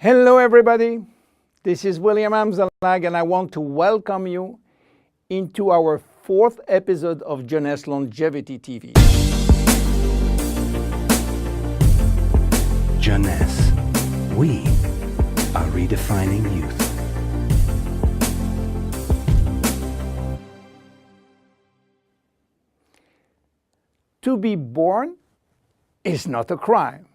Hello everybody, this is William Amzalag and I want to welcome you into our fourth episode of Jeunesse Longevity TV. Jeunesse, we are redefining youth. To be born is not a crime.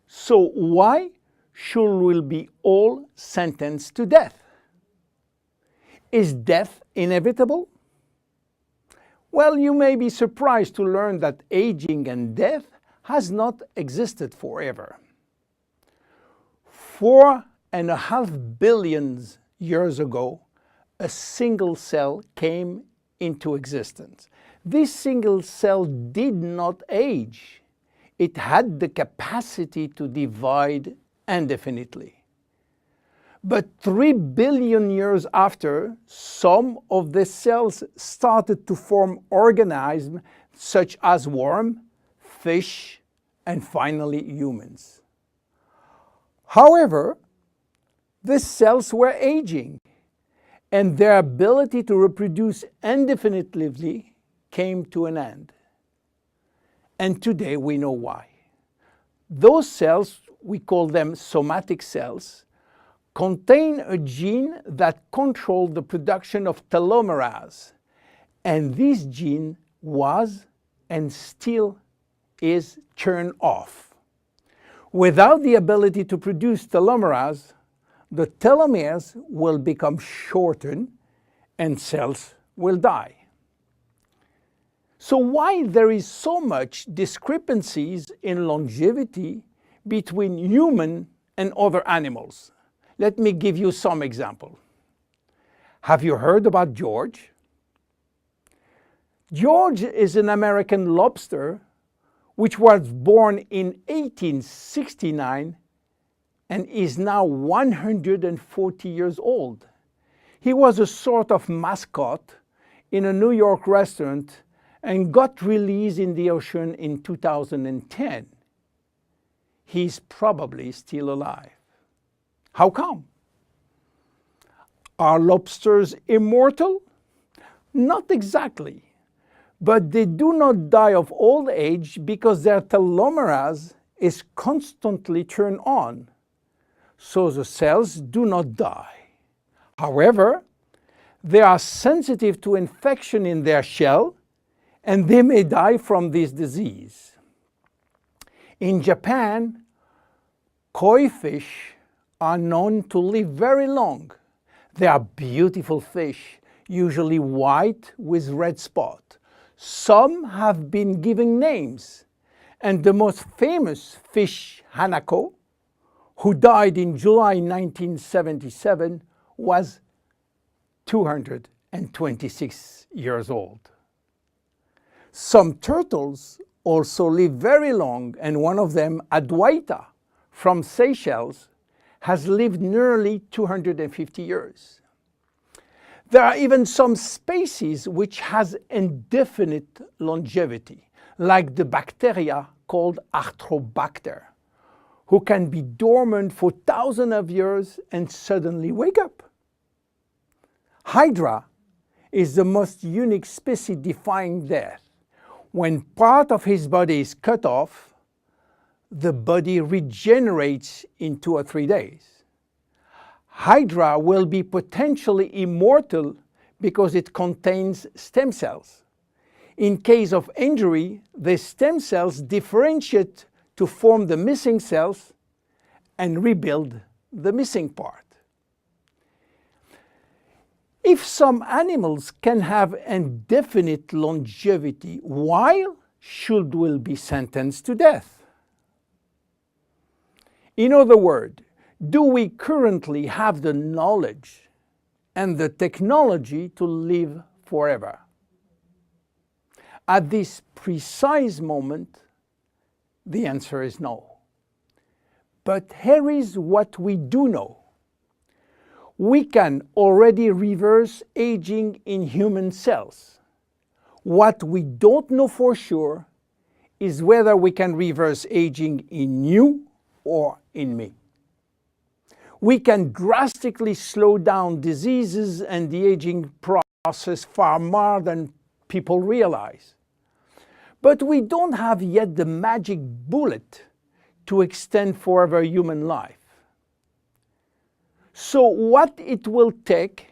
So why should we be all sentenced to death? Is death inevitable? Well, you may be surprised to learn that aging and death has not existed forever. 4.5 billion years ago, a single cell came into existence. This single cell did not age. It had the capacity to divide indefinitely. But 3 billion years after, some of the cells started to form organisms such as worms, fish, and finally humans. However, the cells were aging, and their ability to reproduce indefinitely came to an end. And today we know why. Those cells, we call them somatic cells, contain a gene that controls the production of telomerase. And this gene was and still is turned off. Without the ability to produce telomerase, the telomeres will become shortened and cells will die. So why there is so much discrepancies in longevity between human and other animals? Let me give you some example. Have you heard about George? George is an American lobster which was born in 1869 and is now 140 years old. He was a sort of mascot in a New York restaurant and got released in the ocean in 2010. He's probably still alive. How come? Are lobsters immortal? Not exactly, but they do not die of old age because their telomerase is constantly turned on, so the cells do not die. However, they are sensitive to infection in their shell, and they may die from this disease. In Japan, koi fish are known to live very long. They are beautiful fish, usually white with red spot. Some have been given names, and the most famous fish, Hanako, who died in July 1977, was 226 years old. Some turtles also live very long, and one of them, Adwaita, from Seychelles, has lived nearly 250 years. There are even some species which has indefinite longevity, like the bacteria called Arthrobacter, who can be dormant for thousands of years and suddenly wake up. Hydra is the most unique species defying death. When part of his body is cut off, the body regenerates in 2 or 3 days. Hydra will be potentially immortal because it contains stem cells. In case of injury, the stem cells differentiate to form the missing cells and rebuild the missing part. If some animals can have indefinite longevity, why should we be sentenced to death? In other words, do we currently have the knowledge and the technology to live forever? At this precise moment, the answer is no. But here is what we do know. We can already reverse aging in human cells. What we don't know for sure is whether we can reverse aging in you or in me. we can drastically slow down diseases and the aging process far more than people realize. But we don't have yet the magic bullet to extend forever human life. So what it will take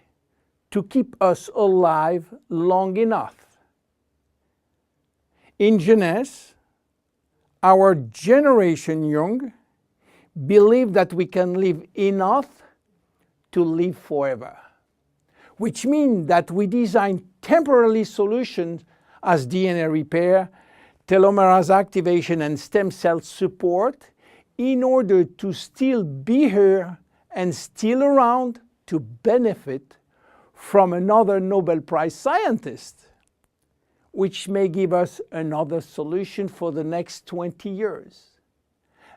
to keep us alive long enough? In Jeunesse, our generation young believe that we can live enough to live forever, which means that we design temporary solutions as DNA repair, telomerase activation, and stem cell support in order to still be here and still around to benefit from another Nobel Prize scientist, which may give us another solution for the next 20 years.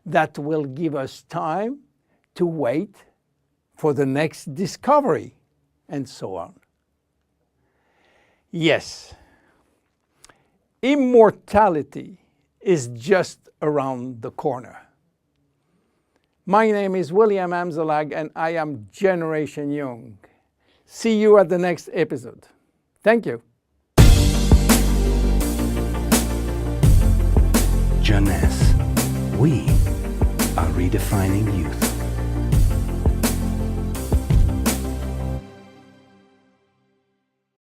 That will give us time to wait for the next discovery, and so on. Yes, immortality is just around the corner. My name is William Amzalag, and I am Generation Young. See you at the next episode. Thank you. Jeunesse. We are redefining youth.